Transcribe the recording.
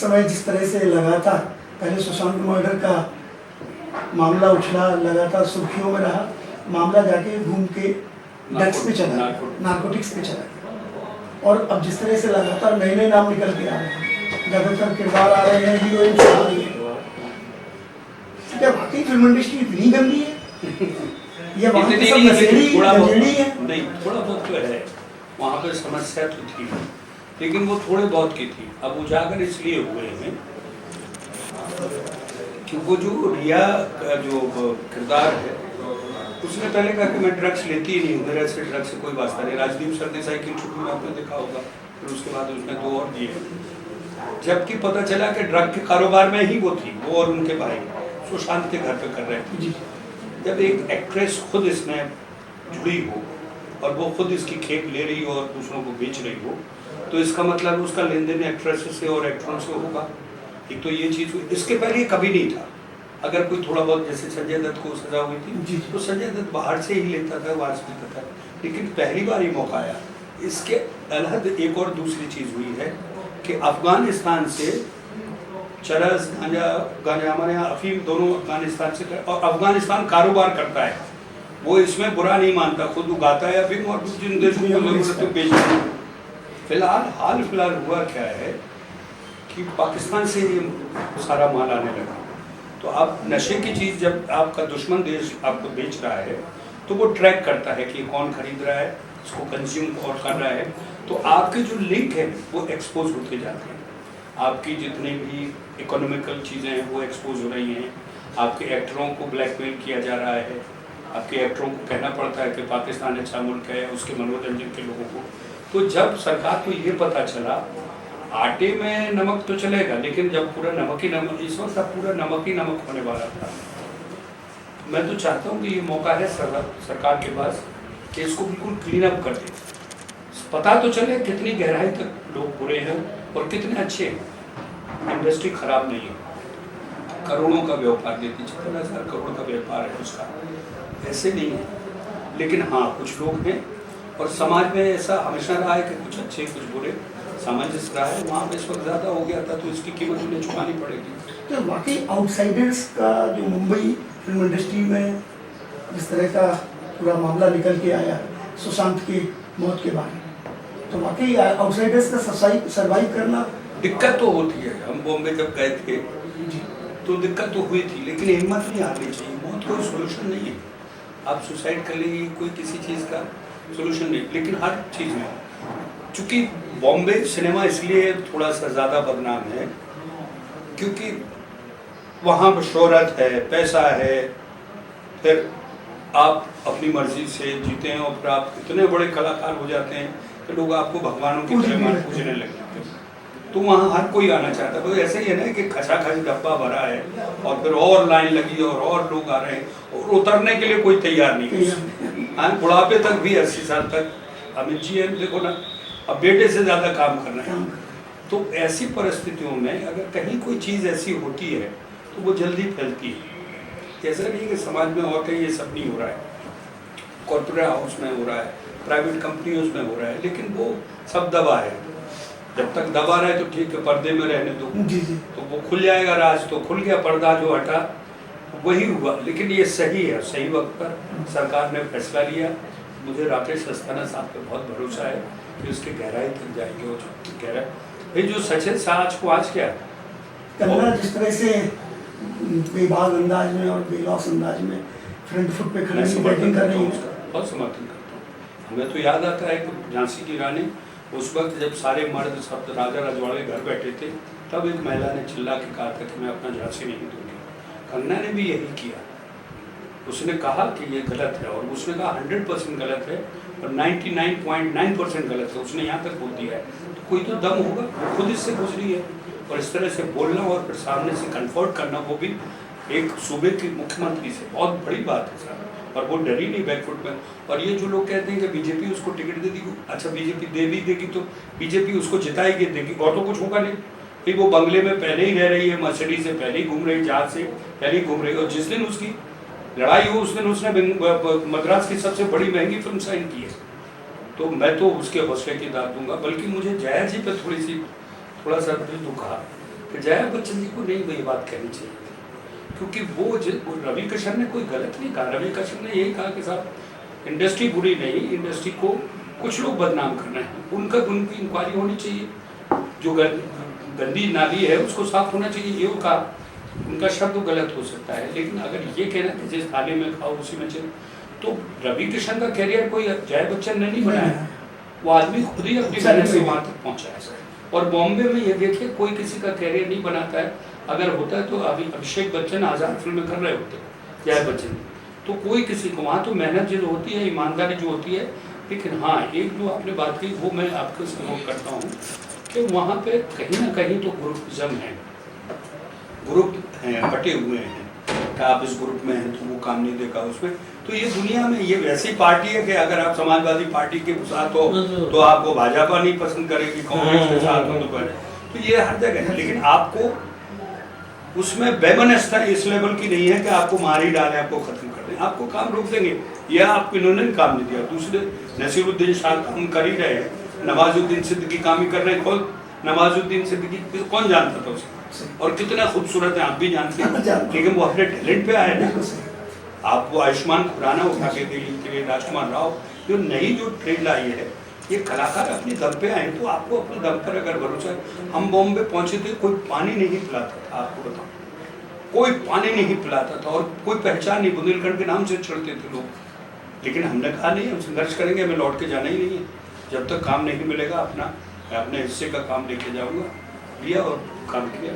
समय जिस तरह से लगातार पहले सुशांत मर्डर का मामला उछला, लगातार सुर्खियों में रहा, मामला जाके घूम के ड्रग्स पे चला गया, नारकोटिक्स पे चला गया। और अब जिस तरह से लगातार नए नए नाम निकल के आ रहे हैं, ज़्यादातर किरदार आ रहे हैं, हीरोइन आ रही है, क्या वाकई फिल्म इंडस्ट्री इतनी गंदी है? ये वहाँ पे सब नशेड़ी है? नहीं, थोड़ा बहुत तो है, वहाँ पे समस्या तो थी, लेकिन वो थोड़े बहुत की थी। अब उजागर इसलिए हुए हैं कि वो जो रिया का जो किरदार है, उसने पहले कहा कि मैं ड्रग्स लेती ही नहीं हूँ, मेरा से ड्रग्स से कोई वास्ता नहीं। राजदीप सरदेसाई की छुट्टी में आपने देखा होगा, फिर उसके बाद उसने 2 और दिए, जबकि पता चला कि ड्रग के कारोबार में ही वो थी, वो और उनके भाई सुशांत के घर पे कर रहे थे। जब एक एक्ट्रेस खुद इसमें जुड़ी हो और वो खुद इसकी खेप ले रही हो और दूसरों को बेच रही हो, तो इसका मतलब उसका लेन देन एक्ट्रेस से और एक्टरों से होगा। एक तो ये चीज़ हुई, इसके पहले कभी नहीं था। अगर कोई थोड़ा बहुत, जैसे संजय दत्त को सजा हुई थी तो संजय दत्त बाहर से ही लेता था, बाहर से लेता था, लेकिन पहली बार ही मौका आया। इसके अलग एक और दूसरी चीज़ हुई है कि अफगानिस्तान से चरस, गांजा हमारे यहाँ अफीम दोनों अफगानिस्तान से, और अफगानिस्तान कारोबार करता है, वो इसमें बुरा नहीं मानता, खुद उगाता है अफीम और जिन देशों को जरूरत है बेचता है। फिलहाल हुआ क्या है कि पाकिस्तान से ये सारा माल आने लगा। तो अब नशे की चीज़ जब आपका दुश्मन देश आपको बेच रहा है तो वो ट्रैक करता है कि कौन खरीद रहा है, इसको कंज्यूम और कर रहा है, तो आपके जो लिंक है वो एक्सपोज होते जाते हैं। आपकी जितनी भी इकोनॉमिकल चीज़ें हैं वो एक्सपोज हो रही हैं, आपके एक्टरों को ब्लैकमेल किया जा रहा है, आपके एक्टरों को कहना पड़ता है कि पाकिस्तान अच्छा मुल्क है उसके मनोरंजन के लोगों को। तो जब सरकार को ये पता चला, आटे में नमक तो चलेगा, लेकिन जब पूरा नमक ही नमक, इस वक्त पूरा नमक ही नमक होने वाला था। मैं तो चाहता हूँ कि ये मौका है सरकार के पास कि इसको बिल्कुल क्लीन अप कर दे, पता तो चले कितनी गहराई तक लोग बुरे हैं और कितने अच्छे हैं। इंडस्ट्री खराब नहीं है, करोड़ों का व्यापार देती, 70,000 करोड़ का व्यापार है उसका, ऐसे नहीं है। लेकिन हाँ, कुछ लोग हैं और समाज में ऐसा हमेशा रहा है कि कुछ अच्छे कुछ बुरे, सामंजस्य रहा है। वहाँ पे इस वक्त ज़्यादा हो गया था तो इसकी कीमत उन्हें चुकानी पड़ेगी। तो वाकई आउटसाइडर्स का जो मुंबई फिल्म इंडस्ट्री में जिस तरह का पूरा मामला निकल के आया सुशांत की मौत के बाद, तो वाकई आउटसाइडर्स का सर्वाइव करना दिक्कत तो होती है। हम बॉम्बे जब गए थे तो दिक्कत तो हुई थी, लेकिन हिम्मत नहीं हारनी चाहिए। मौत कोई सोल्यूशन नहीं है, आप सुसाइड कर लीजिए, कोई किसी चीज़ का सोल्यूशन नहीं। लेकिन हर चीज़ में, चूँकि बॉम्बे सिनेमा इसलिए थोड़ा सा ज़्यादा बदनाम है क्योंकि वहाँ पर शोहरत है, पैसा है, फिर आप अपनी मर्जी से जीते हैं और फिर आप इतने बड़े कलाकार हो जाते हैं कि लोग आपको भगवानों की तरह पूजने लग जाते हैं। तो वहाँ हर कोई आना चाहता है। तो ऐसे ही है ना कि खचाखच डब्बा भरा है और फिर और लाइन लगी और लोग आ रहे हैं और उतरने के लिए कोई तैयार नहीं है। हाँ, बुढ़ापे तक भी 80 साल तक अमित जी है, देखो ना, अब बेटे से ज़्यादा काम करना है। तो ऐसी परिस्थितियों में अगर कहीं कोई चीज़ ऐसी होती है तो वो जल्दी फैलती है। ऐसा नहीं कि समाज में और कहीं ये सब नहीं हो रहा है, कॉर्पोरेट हाउस में हो रहा है, प्राइवेट कंपनियों में हो रहा है, लेकिन वो सब दबा है। जब तक दबा रहे तो ठीक है, पर्दे में रहने दो, तो वो खुल जाएगा राज। तो खुल गया पर्दा, जो हटा वही हुआ। लेकिन ये सही है, सही वक्त पर सरकार ने फैसला लिया। मुझे राकेश अस्थाना साहब पे बहुत भरोसा है कि उसके गहराई तक जाएंगे। वो गहराई, ये जो सच है आज को आज क्या कन्ना जिस तरह से बेबाक अंदाज में और बेलौस अंदाज में फ्रंट फुट पे खड़े बैटिंग कर रही है, बहुत समर्थन करता हूँ। हमें तो याद आता है कि झांसी की रानी, उस वक्त जब सारे मर्द सब राजा रजवाड़े घर बैठे थे, तब एक महिला ने चिल्ला के कहा था कि मैं अपना झांसी नहीं दूंगी। कंगना ने भी यही किया, उसने कहा कि ये गलत है, और उसने कहा 100% गलत है और 99.9% गलत है, उसने यहाँ तक बोल दिया है। तो कोई तो दम होगा, वो खुद इससे गुजरी है। और इस तरह से बोलना और फिर सामने से कन्फर्ट करना, वो भी एक सूबे के मुख्यमंत्री से, बहुत बड़ी बात है सर। और वो डरी नहीं बैकफुट में। और ये जो लोग कहते हैं कि बीजेपी उसको टिकट दे देगी, अच्छा बीजेपी दे भी देगी तो बीजेपी उसको जिताएगी देगी, और तो कुछ होगा नहीं। फिर वो बंगले में पहले ही रह रही है, मर्सिडीज से पहले ही घूम रही, जहाज से पहले ही घूम रही, और जिस दिन उसकी लड़ाई हो उस दिन उसने मद्रास की सबसे बड़ी महंगी फिल्म साइन की है। तो मैं तो उसके हौसले की दाद दूंगा। बल्कि मुझे जया जी पे थोड़ा सा दिल दुखा कि जया बच्चन जी को नहीं वो ये बात कहनी चाहिए, क्योंकि वो रवि किशन ने कोई गलत नहीं कहा। रवि किशन ने यही कहा कि साहब इंडस्ट्री बुरी नहीं, इंडस्ट्री को कुछ लोग बदनाम कर रहे हैं, उनकी इंक्वायरी होनी चाहिए, जो गंदी नाली है उसको साफ होना चाहिए, ये वो कहा। उनका शब्द गलत हो सकता है, लेकिन अगर ये कहना कि जिस थाली में खाओ उसी में चलो, तो रवि किशन का कैरियर कोई जया बच्चन ने नहीं बनाया, वो आदमी खुद ही अपनी मेहनत से वहाँ तक पहुँचा है। और बॉम्बे में ये देखिए कोई किसी का कैरियर नहीं बनाता है, अगर होता है तो अभी अभिषेक बच्चन आज़ाद फिल्में कर रहे होते जया बच्चन, तो कोई किसी को वहाँ तो मेहनत जो होती है, ईमानदारी जो होती है। लेकिन हाँ, एक जो आपने बात की वो मैं आपको सहयोग करता हूँ कि वहाँ पे कहीं ना कहीं तो ग्रुपिज्म है, ग्रुप हैं, बटे हुए हैं कि आप इस ग्रुप में हैं तो वो काम नहीं देखा उसमें। तो ये दुनिया में ये वैसी पार्टी है कि अगर आप समाजवादी पार्टी के साथ हो तो आपको भाजपा नहीं पसंद करेगी, कांग्रेस के साथ हो तो ये हर जगह है। लेकिन आपको उसमें बेमनस्ता इस लेवल की नहीं है कि आपको मार ही डालें, आपको खत्म कर दें, आपको काम रोक देंगे। यह आपको इन्होंने काम नहीं दिया, दूसरे नसीरुद्दीन शाह काम कर ही रहे हैं, नवाजुद्दीन सिद्दीकी काम ही कर रहे हैं। कौन नवाजुद्दीन सिद्दीकी कौन जानता था उसे, और कितना खूबसूरत है आप भी जानते हैं, लेकिन वो अपने टैलेंट पे आए ना। आप वो आयुष्मान खुराना उठा के दिल्ली के लिए, राजकुमार राव, जो नई जो ट्रेंड लाई है, ये कलाकार अपने दम पे आए, तो आपको अपने दम पर अगर भरोसा है। हम बॉम्बे पहुंचे थे, कोई पानी नहीं पिलाता था, आपको बताऊं, कोई पानी नहीं पिलाता था, और कोई पहचान नहीं, बुंदेलखंड के नाम से चढ़ते थे लोग। लेकिन हमने कहा नहीं, हम संघर्ष करेंगे, हमें लौट के जाना ही नहीं है, जब तक काम नहीं मिलेगा अपना, मैं अपने हिस्से का काम लेके जाऊंगा, लिया और काम किया।